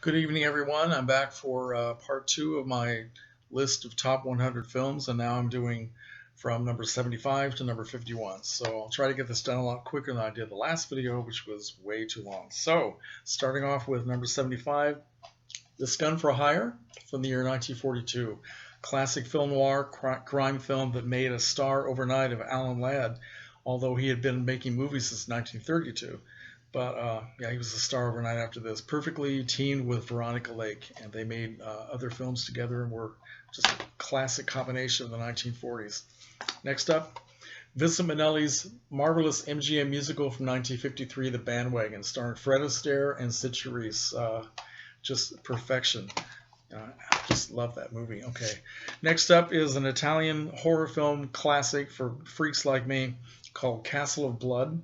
Good evening, everyone. I'm back for part two of my list of top 100 films, and now I'm doing from number 75 to number 51. So I'll try to get this done a lot quicker than I did the last video, which was way too long. So, starting off with number 75, This Gun for Hire from the year 1942. Classic film noir crime film that made a star overnight of Alan Ladd, although he had been making movies since 1932. But yeah, he was a star overnight after this. Perfectly teamed with Veronica Lake, and they made other films together and were just a classic combination of the 1940s. Next up, Vincent Minnelli's marvelous MGM musical from 1953, The Bandwagon, starring Fred Astaire and Sid Charisse. Just perfection. I just love that movie. Okay. Next up is an Italian horror film classic for freaks like me called Castle of Blood,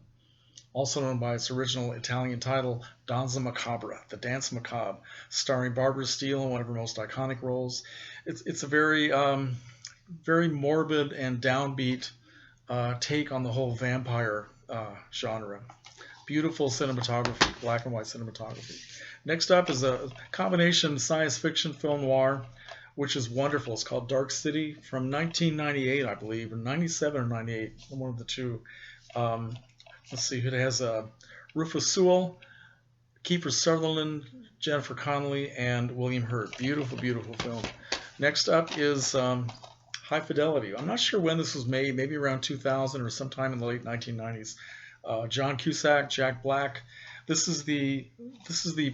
also known by its original Italian title, Danza Macabra, The Dance Macabre, starring Barbara Steele in one of her most iconic roles. It's a very morbid and downbeat take on the whole vampire genre. Beautiful cinematography, black and white cinematography. Next up is a combination science fiction film noir, which is wonderful. It's called Dark City from 1998, I believe, or 97 or 98, one of the two. Um, let's see, it has Rufus Sewell, Kiefer Sutherland, Jennifer Connelly, and William Hurt. Beautiful, beautiful film. Next up is High Fidelity. I'm not sure when this was made, maybe around 2000 or sometime in the late 1990s. John Cusack, Jack Black. This is the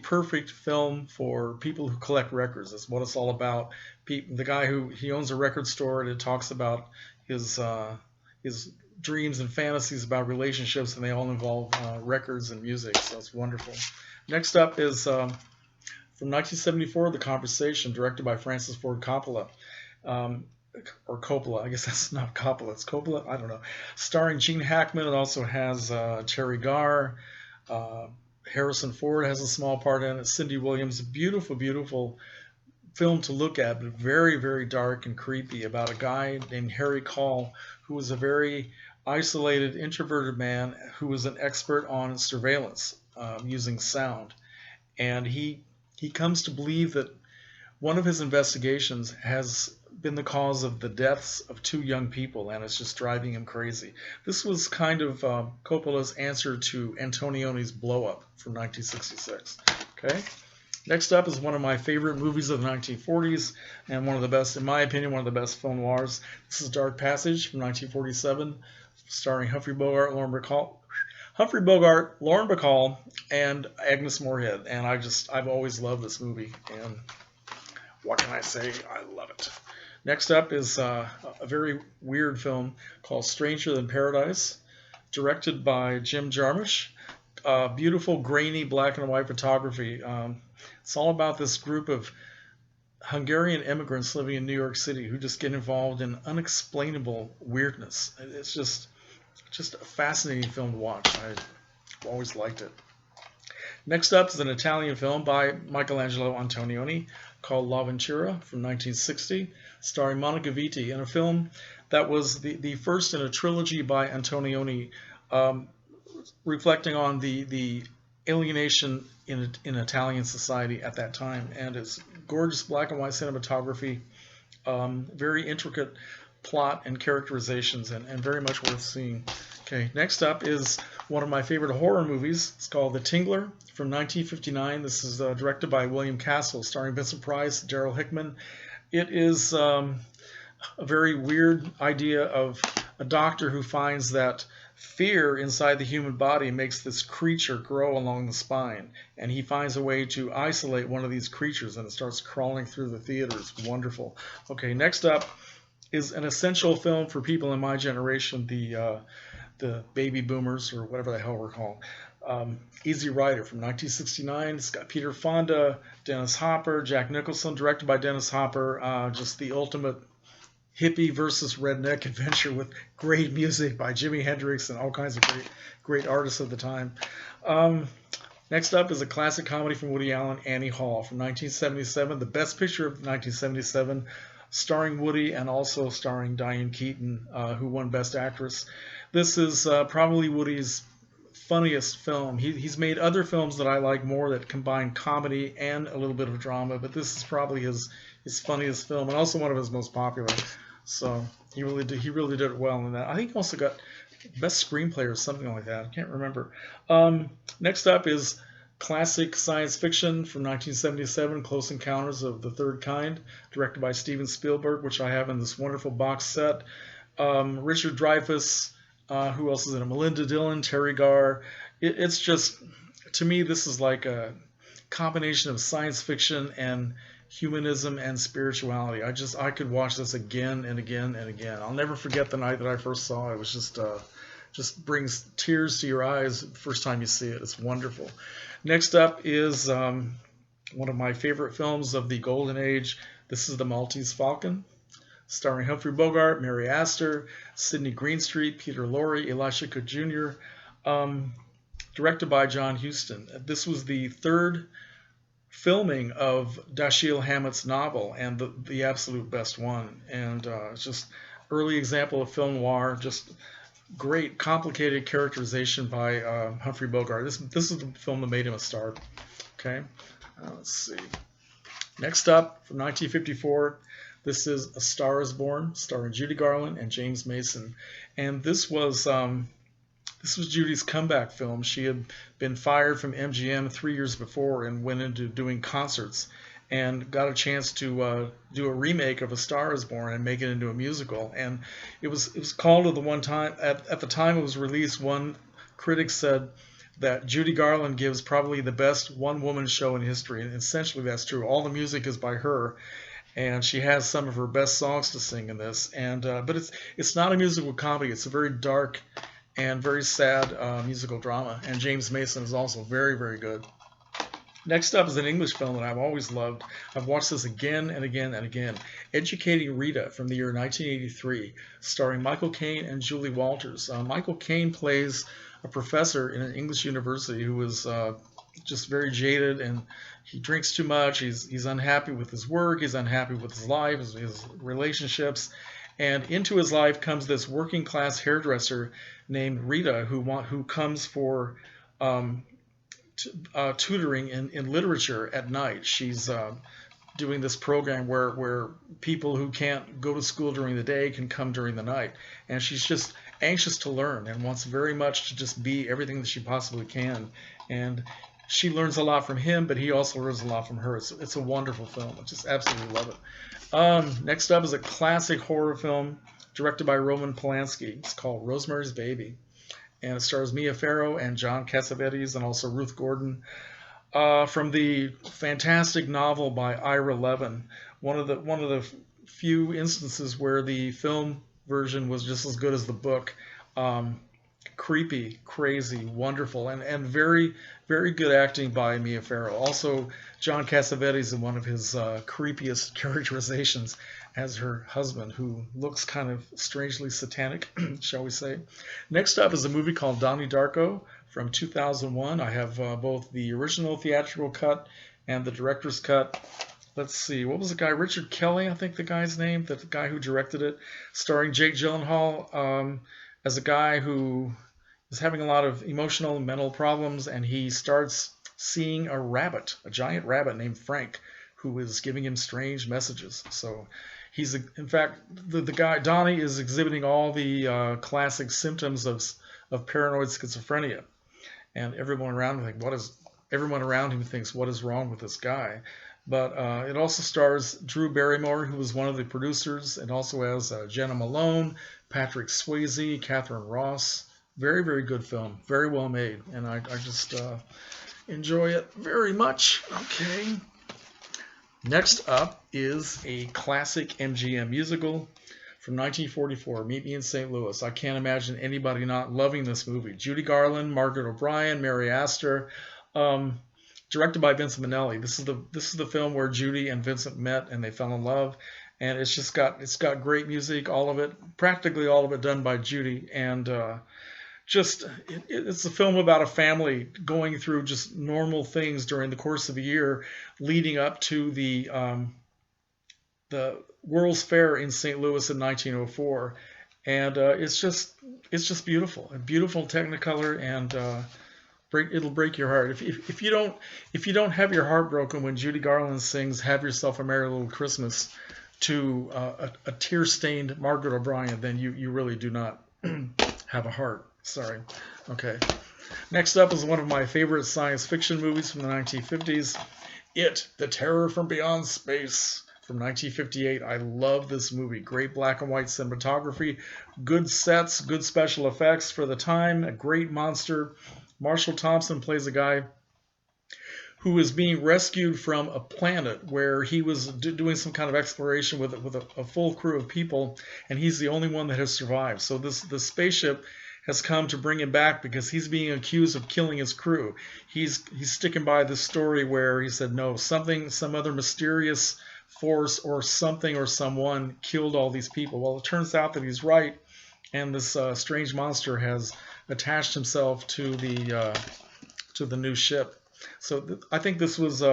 perfect film for people who collect records. That's what it's all about. The guy who he owns a record store, and it talks about his dreams and fantasies about relationships, and they all involve records and music. So it's wonderful. Next up is from 1974, The Conversation, directed by Francis Ford Coppola. Um, or Coppola. I guess that's not Coppola. It's Coppola. I don't know. Starring Gene Hackman. It also has Terry Garr. Uh, Harrison Ford has a small part in it. Cindy Williams. Beautiful, beautiful film to look at, but very, very dark and creepy about a guy named Harry Call who was a very isolated, introverted man who was an expert on surveillance using sound. And he comes to believe that one of his investigations has been the cause of the deaths of two young people, and it's just driving him crazy. This was kind of Coppola's answer to Antonioni's Blow Up from 1966. Okay. Next up is one of my favorite movies of the 1940s, and one of the best, in my opinion, one of the best film noirs. This is Dark Passage from 1947, starring Humphrey Bogart, Lauren Bacall, and Agnes Moorehead. And I've always loved this movie, and what can I say? I love it. Next up is a very weird film called Stranger Than Paradise, directed by Jim Jarmusch. Beautiful, grainy black and white photography. It's all about this group of Hungarian immigrants living in New York City who just get involved in unexplainable weirdness. It's just a fascinating film to watch. I've always liked it. Next up is an Italian film by Michelangelo Antonioni called La Ventura from 1960, starring Monica Vitti, in a film that was the first in a trilogy by Antonioni, reflecting on the alienation in Italian society at that time. And it's gorgeous black and white cinematography, very intricate plot and characterizations, and very much worth seeing. Okay, next up is one of my favorite horror movies. It's called The Tingler from 1959. This is directed by William Castle, starring Vincent Price, Daryl Hickman. It is a very weird idea of a doctor who finds that fear inside the human body makes this creature grow along the spine, and he finds a way to isolate one of these creatures, and it starts crawling through the theater. It's wonderful. Okay, next up is an essential film for people in my generation, the baby boomers, or whatever the hell we're called. Easy Rider from 1969. It's got Peter Fonda, Dennis Hopper, Jack Nicholson, directed by Dennis Hopper. Just the ultimate hippie versus redneck adventure with great music by Jimi Hendrix and all kinds of great artists of the time. Next up is a classic comedy from Woody Allen, Annie Hall from 1977, the best picture of 1977, starring Woody and also starring Diane Keaton, who won Best Actress. This is probably Woody's funniest film. He's made other films that I like more that combine comedy and a little bit of drama, but this is probably his funniest film and also one of his most popular. So he really did it well in that. I think he also got best screenplay or something like that. I can't remember. Next up is classic science fiction from 1977, Close Encounters of the Third Kind, directed by Steven Spielberg, which I have in this wonderful box set. Richard Dreyfuss, who else is in it? Melinda Dillon, Terry Garr. It's just, to me, this is like a combination of science fiction and humanism and spirituality. I could watch this again and again and again. I'll never forget the night that I first saw it. It was just brings tears to your eyes the first time you see it. It's wonderful. Next up is one of my favorite films of the Golden Age. This is The Maltese Falcon, starring Humphrey Bogart, Mary Astor, Sidney Greenstreet, Peter Lorre, Elisha Cook Jr., directed by John Huston. This was the third filming of Dashiell Hammett's novel and the absolute best one. And it's just early example of film noir, just great complicated characterization by Humphrey Bogart. This is the film that made him a star. Okay, let's see. Next up, from 1954, this is A Star Is Born, starring Judy Garland and James Mason. And this was Judy's comeback film. She had been fired from MGM 3 years before and went into doing concerts and got a chance to do a remake of A Star Is Born and make it into a musical. And it was called at the one time, at the time it was released, one critic said that Judy Garland gives probably the best one-woman show in history. And essentially that's true. All the music is by her, and she has some of her best songs to sing in this. And but it's not a musical comedy. It's a very dark and very sad musical drama. And James Mason is also very, very good. Next up is an English film that I've always loved. I've watched this again and again and again. Educating Rita, from the year 1983, starring Michael Caine and Julie Walters. Michael Caine plays a professor in an English university who is just very jaded, and he drinks too much. He's unhappy with his work. He's unhappy with his life, his relationships. And into his life comes this working class hairdresser named Rita, who comes for tutoring in literature at night. She's doing this program where people who can't go to school during the day can come during the night. And she's just anxious to learn and wants very much to just be everything that she possibly can. And she learns a lot from him, but he also learns a lot from her. It's a wonderful film. I just absolutely love it. Next up is a classic horror film directed by Roman Polanski. It's called Rosemary's Baby, and it stars Mia Farrow and John Cassavetes and also Ruth Gordon. From the fantastic novel by Ira Levin, one of the few instances where the film version was just as good as the book. Creepy, crazy, wonderful, and very, very good acting by Mia Farrow. Also, John Cassavetes in one of his creepiest characterizations as her husband, who looks kind of strangely satanic, shall we say. Next up is a movie called Donnie Darko from 2001. I have both the original theatrical cut and the director's cut. Let's see, what was the guy? Richard Kelly, I think the guy's name, the guy who directed it, starring Jake Gyllenhaal as a guy who is having a lot of emotional and mental problems, and he starts seeing a giant rabbit named Frank, who is giving him strange messages. So in fact, the guy, Donnie, is exhibiting all the classic symptoms of paranoid schizophrenia. And everyone around him thinks, what is wrong with this guy? But it also stars Drew Barrymore, who was one of the producers, and also has Jenna Malone, Patrick Swayze, Catherine Ross. Very, very good film. Very well made. And I just enjoy it very much. Okay. Next up is a classic MGM musical from 1944, Meet Me in St. Louis. I can't imagine anybody not loving this movie. Judy Garland, Margaret O'Brien, Mary Astor. Directed by Vincent Minnelli. This is the film where Judy and Vincent met and they fell in love, and it's got great music, practically all of it done by Judy, and it's a film about a family going through just normal things during the course of a year, leading up to the World's Fair in St. Louis in 1904. and it's just beautiful, a beautiful Technicolor, and it'll break your heart if you don't have your heart broken when Judy Garland sings "Have Yourself a Merry Little Christmas" to a tear-stained Margaret O'Brien, then you really do not have a heart. Sorry. Okay. Next up is one of my favorite science fiction movies from the 1950s, It, The Terror from Beyond Space, from 1958. I love this movie. Great black and white cinematography, good sets, good special effects for the time, a great monster. Marshall Thompson plays a guy who is being rescued from a planet where he was doing some kind of exploration with a full crew of people, and he's the only one that has survived. So this spaceship has come to bring him back because he's being accused of killing his crew. He's sticking by this story where he said no, some other mysterious force or something or someone killed all these people. Well, it turns out that he's right, and this strange monster has attached himself to the new ship. So I think this was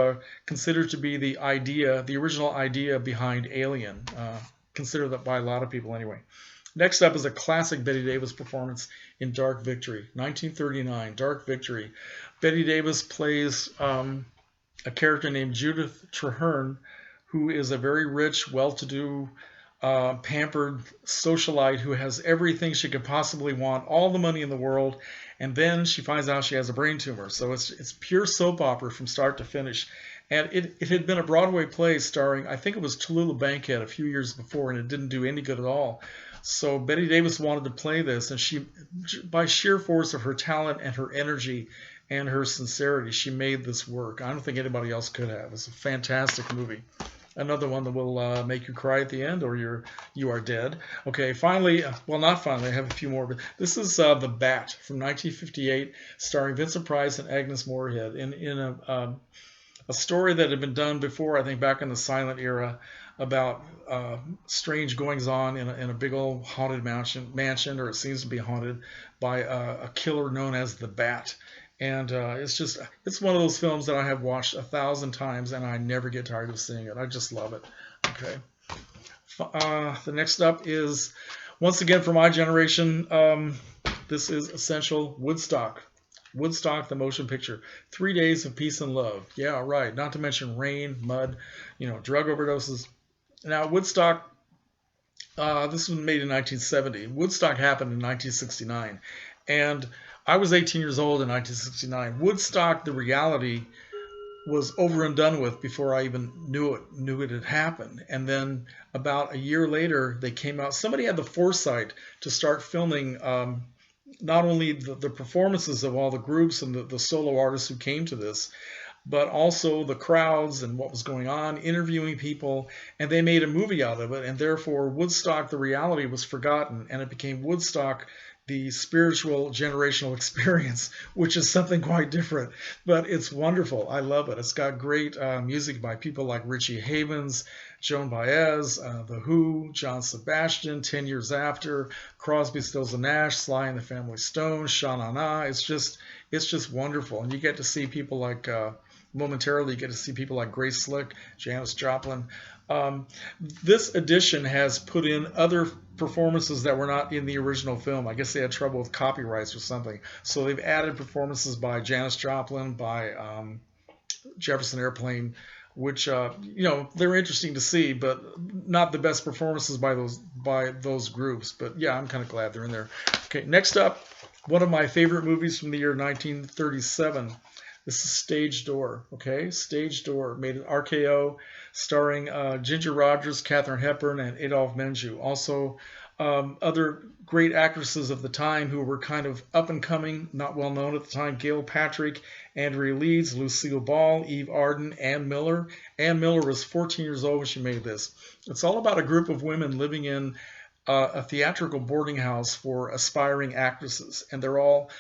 considered to be the original idea behind Alien, considered that by a lot of people anyway. Next up is a classic Bette Davis performance in Dark Victory, 1939, Dark Victory. Bette Davis plays a character named Judith Traherne, who is a very rich, well-to-do, pampered socialite who has everything she could possibly want, all the money in the world, and then she finds out she has a brain tumor. So it's pure soap opera from start to finish. And it had been a Broadway play starring, I think it was Tallulah Bankhead a few years before, and it didn't do any good at all. So Bette Davis wanted to play this, and she, by sheer force of her talent and her energy and her sincerity, she made this work. I don't think anybody else could have. It's a fantastic movie. Another one that will make you cry at the end, or you are dead. Okay, finally, well, not finally, I have a few more, but this is The Bat from 1958, starring Vincent Price and Agnes Moorehead, in a story that had been done before, I think back in the silent era, about strange goings-on in a big old haunted mansion, or it seems to be haunted, by a killer known as the Bat. And it's one of those films that I have watched 1,000 times, and I never get tired of seeing it. I just love it. Okay. The next up is, once again, for my generation, this is Essential Woodstock. Woodstock, the motion picture. 3 days of peace and love. Yeah, right. Not to mention rain, mud, drug overdoses. Now, Woodstock, this was made in 1970. Woodstock happened in 1969. And I was 18 years old in 1969. Woodstock, the reality, was over and done with before I even knew it had happened. And then about a year later, they came out. Somebody had the foresight to start filming not only the performances of all the groups and the solo artists who came to this, but also the crowds and what was going on, interviewing people, and they made a movie out of it. And therefore, Woodstock, the reality, was forgotten, and it became Woodstock, the spiritual generational experience, which is something quite different, but it's wonderful. I love it. It's got great music by people like Richie Havens, Joan Baez, The Who, John Sebastian, 10 Years After, Crosby, Stills and Nash, Sly and the Family Stone, Sha Na Na. It's just wonderful, and you get to see people like momentarily, you get to see people like Grace Slick, Janis Joplin. This edition has put in other performances that were not in the original film. I guess they had trouble with copyrights or something. So they've added performances by Janis Joplin, by Jefferson Airplane, which they're interesting to see, but not the best performances by those groups. But yeah, I'm kind of glad they're in there. Okay, next up, one of my favorite movies from the year 1937. This is Stage Door. Okay, Stage Door, made at RKO, starring Ginger Rogers, Katharine Hepburn, and Adolphe Menjou. Also, other great actresses of the time who were kind of up and coming, not well known at the time: Gail Patrick, Andrea Leeds, Lucille Ball, Eve Arden, Ann Miller. Ann Miller was 14 years old when she made this. It's all about a group of women living in a theatrical boarding house for aspiring actresses, and they're all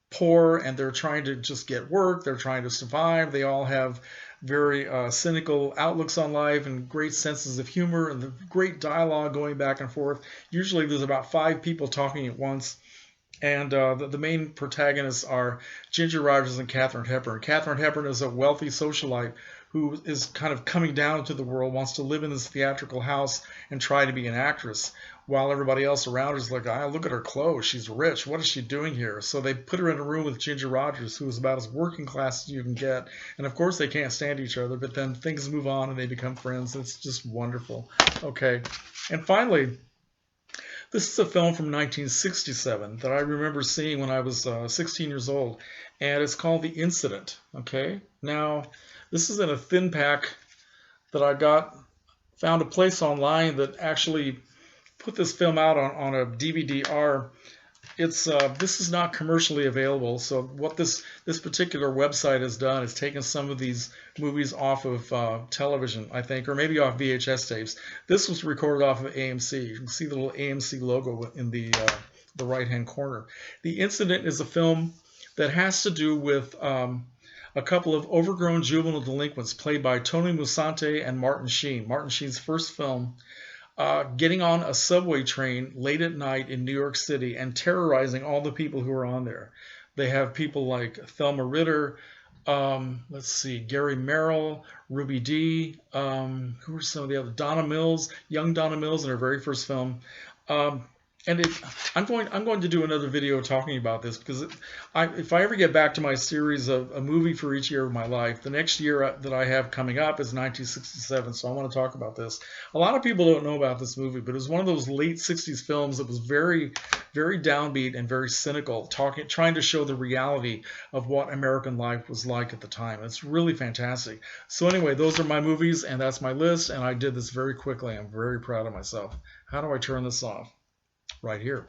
poor, and they're trying to just get work. They're trying to survive. They all have very cynical outlooks on life and great senses of humor, and the great dialogue going back and forth. Usually there's about 5 people talking at once, And the main protagonists are Ginger Rogers and Katharine Hepburn. Katharine Hepburn is a wealthy socialite who is kind of coming down into the world, wants to live in this theatrical house and try to be an actress, while everybody else around her is like, ah, look at her clothes, she's rich, what is she doing here? So they put her in a room with Ginger Rogers, who is about as working class as you can get. And of course they can't stand each other, but then things move on and they become friends. It's just wonderful. Okay. And finally, this is a film from 1967 that I remember seeing when I was 16 years old, and it's called The Incident. Okay, now this is in a thin pack that I found a place online that actually put this film out on a DVD-R. This is not commercially available. So what this particular website has done is taken some of these movies off of television, I think, or maybe off VHS tapes. This was recorded off of AMC. You can see the little AMC logo in the right-hand corner. The Incident is a film that has to do with a couple of overgrown juvenile delinquents played by Tony Musante and Martin Sheen. Martin Sheen's first film. Getting on a subway train late at night in New York City and terrorizing all the people who are on there. They have people like Thelma Ritter, let's see, Gary Merrill, Ruby Dee, who are some of the other, Donna Mills, young Donna Mills in her very first film. And I'm going to do another video talking about this, because if I ever get back to my series of a movie for each year of my life, the next year that I have coming up is 1967, so I want to talk about this. A lot of people don't know about this movie, but it was one of those late 60s films that was very, very downbeat and very cynical, trying to show the reality of what American life was like at the time. It's really fantastic. So anyway, those are my movies, and that's my list, and I did this very quickly. I'm very proud of myself. How do I turn this off? Right here.